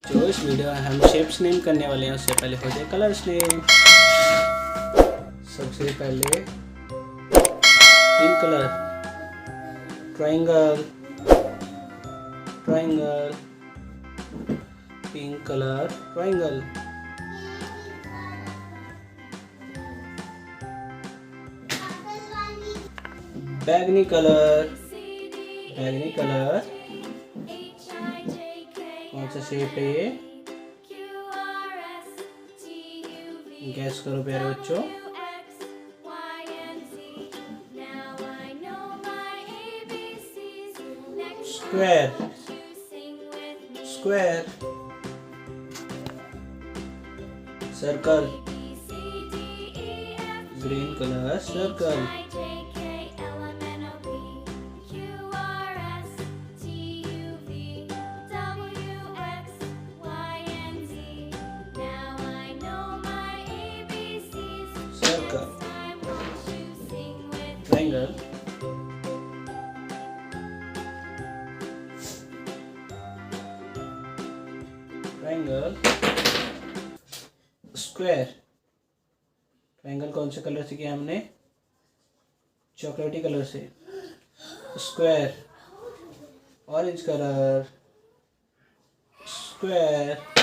जो इस वीडियो में हम शेप्स नेम करने वाले हैं उससे पहले हो जाए कलर्स नेम। सबसे पहले pink colour, triangle, triangle, pink colour, triangle. बैगनी कलर, बैगनी कलर। कौन सा शेप है ये? गैस करो प्यारे बच्चों। Square, square. Circle, green colour, circle. Circle, triangle, triangle, square। Triangle कौन से कलर से किया हमने? चॉकलेटी कलर से। Square, orange colour, square.